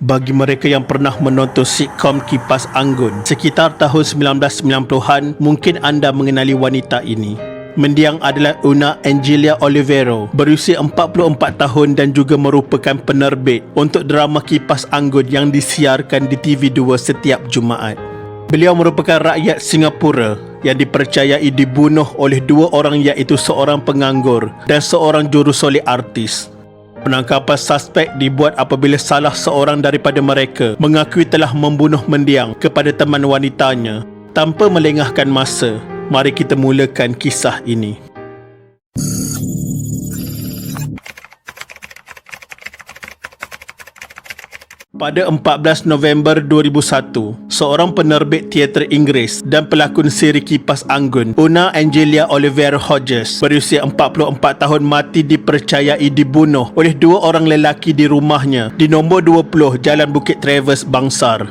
Bagi mereka yang pernah menonton sitcom Kipas Anggun sekitar tahun 1990-an, mungkin anda mengenali wanita ini. Mendiang adalah Una Angelia Olivero, berusia 44 tahun dan juga merupakan penerbit untuk drama Kipas Anggun yang disiarkan di TV2 setiap Jumaat. Beliau merupakan rakyat Singapura yang dipercayai dibunuh oleh dua orang, iaitu seorang penganggur dan seorang jurusoli artis. Penangkapan suspek dibuat apabila salah seorang daripada mereka mengakui telah membunuh mendiang kepada teman wanitanya. Tanpa melengahkan masa, mari kita mulakan kisah ini. Pada 14 November 2001, seorang penerbit teater Inggeris dan pelakon siri Kipas Anggun, Una Angelia Olivero Hodges, berusia 44 tahun, mati dipercayai dibunuh oleh dua orang lelaki di rumahnya di nombor 20 Jalan Bukit Traverse, Bangsar.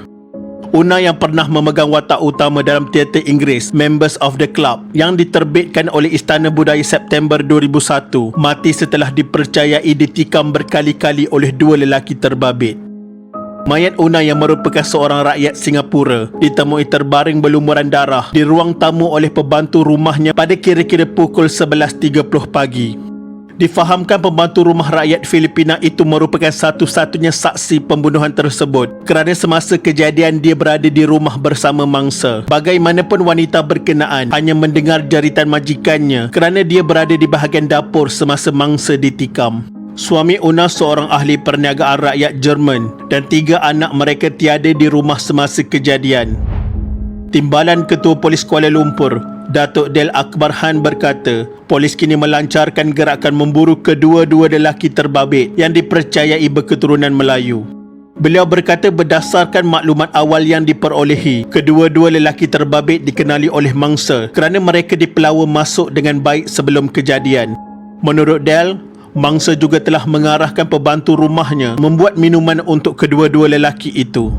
Una yang pernah memegang watak utama dalam teater Inggeris Members of the Club yang diterbitkan oleh Istana Budaya September 2001, mati setelah dipercayai ditikam berkali-kali oleh dua lelaki terbabit. Mayat Una yang merupakan seorang rakyat Singapura ditemui terbaring berlumuran darah di ruang tamu oleh pembantu rumahnya pada kira-kira pukul 11.30 pagi. Difahamkan pembantu rumah rakyat Filipina itu merupakan satu-satunya saksi pembunuhan tersebut kerana semasa kejadian dia berada di rumah bersama mangsa. Bagaimanapun wanita berkenaan hanya mendengar jeritan majikannya kerana dia berada di bahagian dapur semasa mangsa ditikam. Suami Una seorang ahli perniagaan rakyat Jerman dan tiga anak mereka tiada di rumah semasa kejadian. Timbalan Ketua Polis Kuala Lumpur, Datuk Del Akbar Han berkata, polis kini melancarkan gerakan memburu kedua-dua lelaki terbabit yang dipercayai berketurunan Melayu. Beliau berkata berdasarkan maklumat awal yang diperolehi, kedua-dua lelaki terbabit dikenali oleh mangsa kerana mereka dipelawa masuk dengan baik sebelum kejadian. Menurut Del, mangsa juga telah mengarahkan pembantu rumahnya membuat minuman untuk kedua-dua lelaki itu.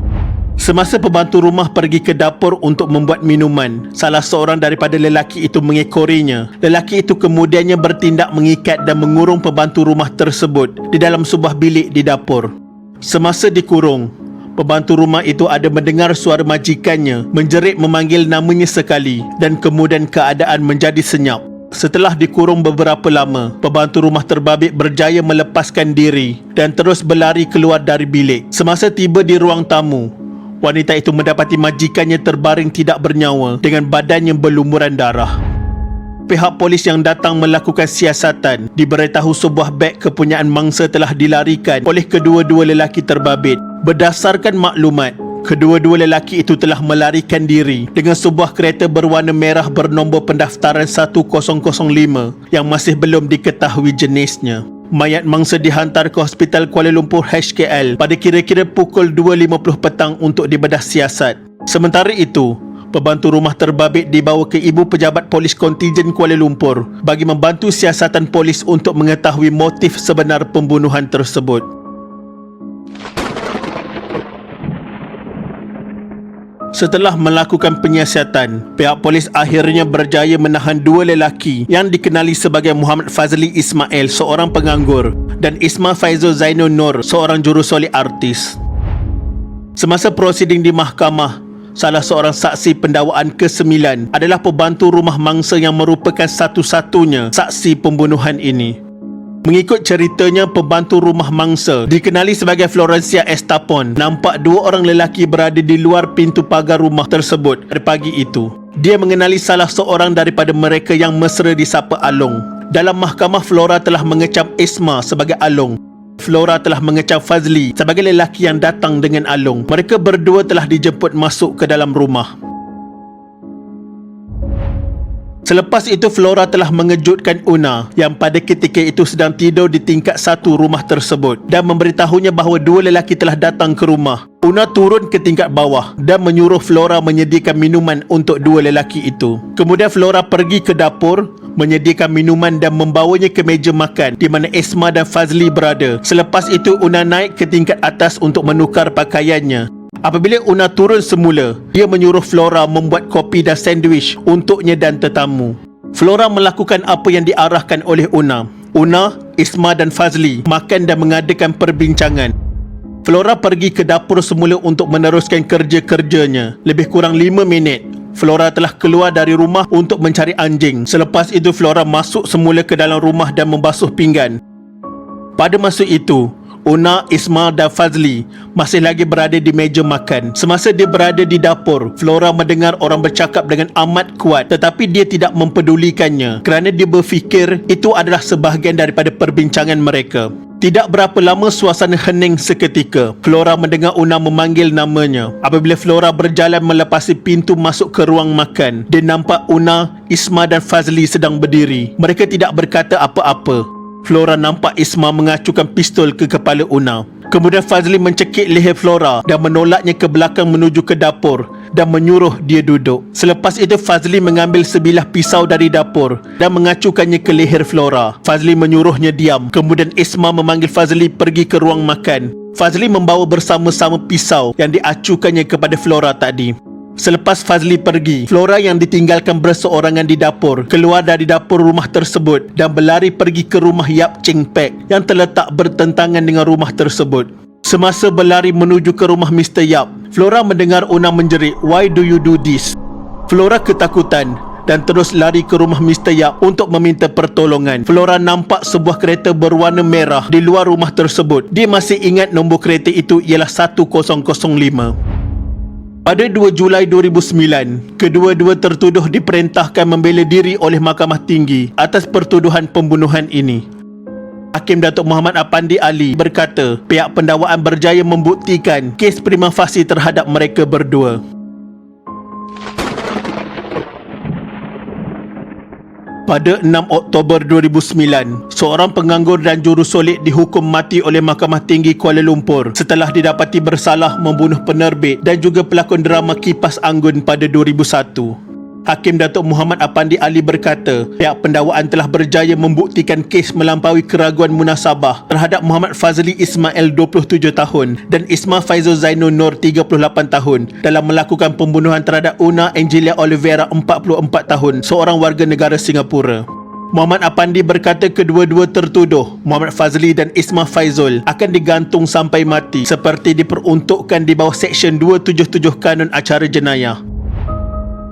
Semasa pembantu rumah pergi ke dapur untuk membuat minuman, salah seorang daripada lelaki itu mengekorinya. Lelaki itu kemudiannya bertindak mengikat dan mengurung pembantu rumah tersebut di dalam sebuah bilik di dapur. Semasa dikurung, pembantu rumah itu ada mendengar suara majikannya menjerit memanggil namanya sekali dan kemudian keadaan menjadi senyap. Setelah dikurung beberapa lama, pembantu rumah terbabit berjaya melepaskan diri dan terus berlari keluar dari bilik. Semasa tiba di ruang tamu, wanita itu mendapati majikannya terbaring tidak bernyawa dengan badan yang berlumuran darah. Pihak polis yang datang melakukan siasatan diberitahu sebuah beg kepunyaan mangsa telah dilarikan oleh kedua-dua lelaki terbabit. Berdasarkan maklumat, kedua-dua lelaki itu telah melarikan diri dengan sebuah kereta berwarna merah bernombor pendaftaran 1005 yang masih belum diketahui jenisnya. Mayat mangsa dihantar ke Hospital Kuala Lumpur HKL pada kira-kira pukul 2.50 petang untuk dibedah siasat. Sementara itu, pembantu rumah terbabit dibawa ke Ibu Pejabat Polis Kontijen Kuala Lumpur bagi membantu siasatan polis untuk mengetahui motif sebenar pembunuhan tersebut. Setelah melakukan penyiasatan, pihak polis akhirnya berjaya menahan dua lelaki yang dikenali sebagai Muhammad Fazli Ismail, seorang penganggur, dan Isma Faizul Zainul Nur, seorang jurusoli artis. Semasa prosiding di mahkamah, salah seorang saksi pendakwaan ke-9 adalah pembantu rumah mangsa yang merupakan satu-satunya saksi pembunuhan ini. Mengikut ceritanya, pembantu rumah mangsa dikenali sebagai Florencia Estapon nampak dua orang lelaki berada di luar pintu pagar rumah tersebut pada pagi itu. Dia mengenali salah seorang daripada mereka yang mesra disapa Along. Dalam mahkamah, Flora telah mengecam Isma sebagai Along. Flora telah mengecam Fazli sebagai lelaki yang datang dengan Along. Mereka berdua telah dijemput masuk ke dalam rumah. Selepas itu, Flora telah mengejutkan Una yang pada ketika itu sedang tidur di tingkat 1 rumah tersebut dan memberitahunya bahawa dua lelaki telah datang ke rumah. Una turun ke tingkat bawah dan menyuruh Flora menyediakan minuman untuk dua lelaki itu. Kemudian Flora pergi ke dapur, menyediakan minuman dan membawanya ke meja makan di mana Isma dan Fazli berada. Selepas itu, Una naik ke tingkat atas untuk menukar pakaiannya. Apabila Una turun semula, dia menyuruh Flora membuat kopi dan sandwich untuknya dan tetamu. Flora melakukan apa yang diarahkan oleh Una. Una, Isma dan Fazli makan dan mengadakan perbincangan. Flora pergi ke dapur semula untuk meneruskan kerja-kerjanya. Lebih kurang 5 minit, Flora telah keluar dari rumah untuk mencari anjing. Selepas itu, Flora masuk semula ke dalam rumah dan membasuh pinggan. Pada masa itu, Una, Ismail dan Fazli masih lagi berada di meja makan. Semasa dia berada di dapur, Flora mendengar orang bercakap dengan amat kuat, tetapi dia tidak mempedulikannya kerana dia berfikir itu adalah sebahagian daripada perbincangan mereka. Tidak berapa lama suasana hening seketika. Flora mendengar Una memanggil namanya. Apabila Flora berjalan melepasi pintu masuk ke ruang makan, dia nampak Una, Ismail dan Fazli sedang berdiri. Mereka tidak berkata apa-apa. Flora nampak Ismail mengacukan pistol ke kepala Una. Kemudian Fazli mencekik leher Flora dan menolaknya ke belakang menuju ke dapur dan menyuruh dia duduk. Selepas itu, Fazli mengambil sebilah pisau dari dapur dan mengacukannya ke leher Flora. Fazli menyuruhnya diam. Kemudian Ismail memanggil Fazli pergi ke ruang makan. Fazli membawa bersama-sama pisau yang diacukannya kepada Flora tadi. Selepas Fazli pergi, Flora yang ditinggalkan berseorangan di dapur keluar dari dapur rumah tersebut dan berlari pergi ke rumah Yap Ching Pek yang terletak bertentangan dengan rumah tersebut. Semasa berlari menuju ke rumah Mr. Yap, Flora mendengar Una menjerit, "Why do you do this?" Flora ketakutan dan terus lari ke rumah Mr. Yap untuk meminta pertolongan. Flora nampak sebuah kereta berwarna merah di luar rumah tersebut. Dia masih ingat nombor kereta itu ialah 1005. Pada 2 Julai 2009, kedua-dua tertuduh diperintahkan membela diri oleh Mahkamah Tinggi atas pertuduhan pembunuhan ini. Hakim Datuk Muhammad Apandi Ali berkata pihak pendakwaan berjaya membuktikan kes prima facie terhadap mereka berdua. Pada 6 Oktober 2009, seorang penganggur dan jurusolek dihukum mati oleh Mahkamah Tinggi Kuala Lumpur setelah didapati bersalah membunuh penerbit dan juga pelakon drama Kipas Anggun pada 2001. Hakim Datuk Muhammad Apandi Ali berkata pihak pendakwaan telah berjaya membuktikan kes melampaui keraguan munasabah terhadap Muhammad Fazli Ismail 27 tahun dan Ismail Faizul Zainul Nur 38 tahun dalam melakukan pembunuhan terhadap Una Angelia Oliveira 44 tahun, seorang warga negara Singapura. Muhammad Apandi berkata kedua-dua tertuduh, Muhammad Fazli dan Ismail Faizul, akan digantung sampai mati seperti diperuntukkan di bawah Seksyen 277 Kanun Acara Jenayah.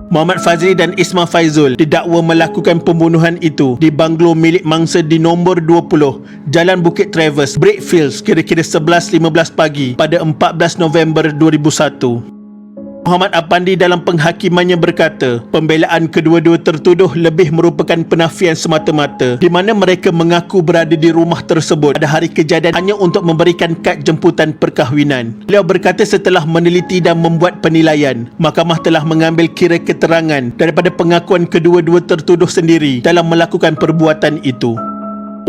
Muhammad Fazli dan Ismail Faizul didakwa melakukan pembunuhan itu di banglo milik mangsa di nombor 20 Jalan Bukit Traverse, Brickfields, kira-kira 11.15 pagi pada 14 November 2001. Muhammad Apandi dalam penghakimannya berkata pembelaan kedua-dua tertuduh lebih merupakan penafian semata-mata di mana mereka mengaku berada di rumah tersebut pada hari kejadian hanya untuk memberikan kad jemputan perkahwinan. Beliau berkata setelah meneliti dan membuat penilaian, mahkamah telah mengambil kira keterangan daripada pengakuan kedua-dua tertuduh sendiri dalam melakukan perbuatan itu.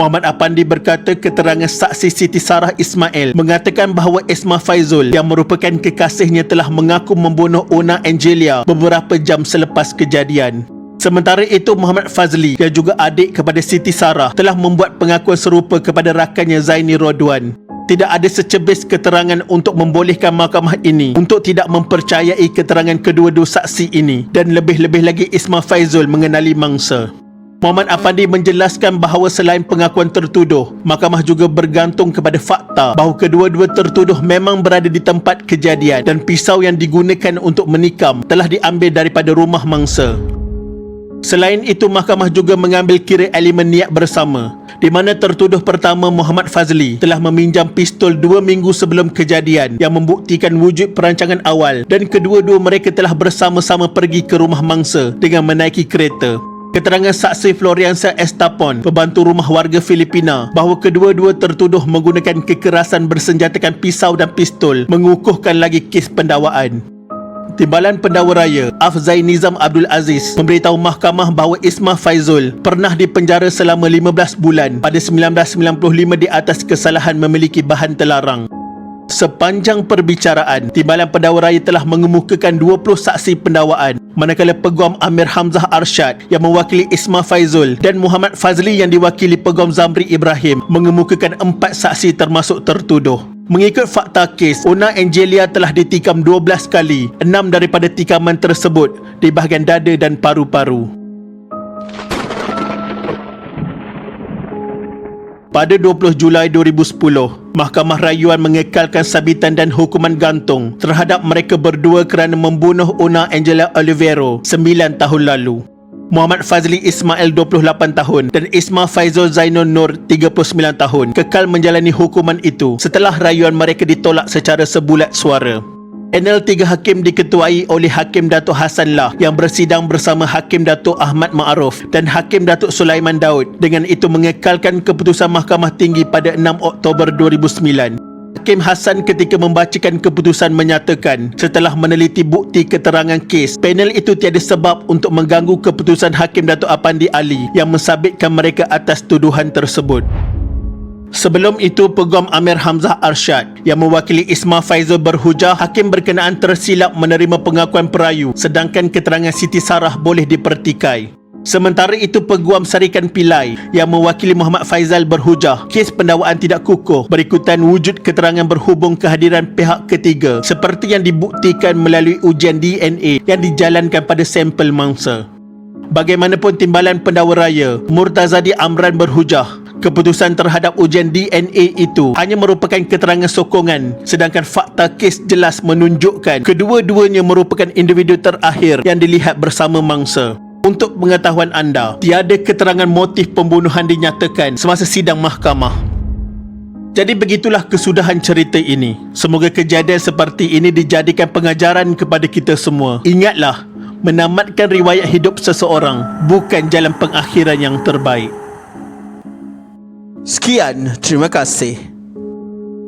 Muhammad Apandi berkata keterangan saksi Siti Sarah Ismail mengatakan bahawa Ismail Faizul yang merupakan kekasihnya telah mengaku membunuh Una Angelia beberapa jam selepas kejadian. Sementara itu, Muhammad Fazli yang juga adik kepada Siti Sarah telah membuat pengakuan serupa kepada rakannya Zaini Rodwan. Tidak ada secebis keterangan untuk membolehkan mahkamah ini untuk tidak mempercayai keterangan kedua-dua saksi ini dan lebih-lebih lagi Ismail Faizul mengenali mangsa. Muhammad Apandi menjelaskan bahawa selain pengakuan tertuduh, mahkamah juga bergantung kepada fakta bahawa kedua-dua tertuduh memang berada di tempat kejadian dan pisau yang digunakan untuk menikam telah diambil daripada rumah mangsa. Selain itu, mahkamah juga mengambil kira elemen niat bersama di mana tertuduh pertama Muhammad Fazli telah meminjam pistol 2 minggu sebelum kejadian yang membuktikan wujud perancangan awal dan kedua-dua mereka telah bersama-sama pergi ke rumah mangsa dengan menaiki kereta. Keterangan saksi Floriansa Estapon, pembantu rumah warga Filipina, bahawa kedua-dua tertuduh menggunakan kekerasan bersenjatakan pisau dan pistol mengukuhkan lagi kes pendakwaan. Timbalan Pendakwa Raya Afzai Nizam Abdul Aziz memberitahu mahkamah bahawa Ismail Faizul pernah dipenjara selama 15 bulan pada 1995 di atas kesalahan memiliki bahan terlarang. Sepanjang perbicaraan, Timbalan Pendakwa Raya telah mengemukakan 20 saksi pendakwaan, manakala Peguam Amir Hamzah Arsyad yang mewakili Ismail Faizul dan Muhammad Fazli yang diwakili Peguam Zamri Ibrahim mengemukakan 4 saksi termasuk tertuduh. Mengikut fakta kes, Una Angelia telah ditikam 12 kali, 6 daripada tikaman tersebut di bahagian dada dan paru-paru. Pada 20 Julai 2010, Mahkamah Rayuan mengekalkan sabitan dan hukuman gantung terhadap mereka berdua kerana membunuh Una Angela Olivero 9 tahun lalu. Muhammad Fazli Ismail 28 tahun dan Isma Faizul Zainun Nur 39 tahun kekal menjalani hukuman itu setelah rayuan mereka ditolak secara sebulat suara. Panel 3 hakim diketuai oleh Hakim Datuk Hassan Lah yang bersidang bersama Hakim Datuk Ahmad Ma'aruf dan Hakim Datuk Sulaiman Daud, dengan itu mengekalkan keputusan Mahkamah Tinggi pada 6 Oktober 2009. Hakim Hassan ketika membacakan keputusan menyatakan setelah meneliti bukti keterangan kes, panel itu tiada sebab untuk mengganggu keputusan Hakim Datuk Apandi Ali yang mensabitkan mereka atas tuduhan tersebut. Sebelum itu, Peguam Amir Hamzah Arsyad yang mewakili Isma Faizul berhujah hakim berkenaan tersilap menerima pengakuan perayu sedangkan keterangan Siti Sarah boleh dipertikai. Sementara itu, Peguam Sarikan Pillai yang mewakili Muhammad Faizal berhujah kes pendakwaan tidak kukuh berikutan wujud keterangan berhubung kehadiran pihak ketiga seperti yang dibuktikan melalui ujian DNA yang dijalankan pada sampel mangsa. Bagaimanapun Timbalan Pendakwa Raya Murtazadi Amran berhujah keputusan terhadap ujian DNA itu hanya merupakan keterangan sokongan, sedangkan fakta kes jelas menunjukkan kedua-duanya merupakan individu terakhir yang dilihat bersama mangsa. Untuk pengetahuan anda, tiada keterangan motif pembunuhan dinyatakan semasa sidang mahkamah. Jadi begitulah kesudahan cerita ini. Semoga kejadian seperti ini dijadikan pengajaran kepada kita semua. Ingatlah, menamatkan riwayat hidup seseorang bukan jalan pengakhiran yang terbaik. Sekian, terima kasih.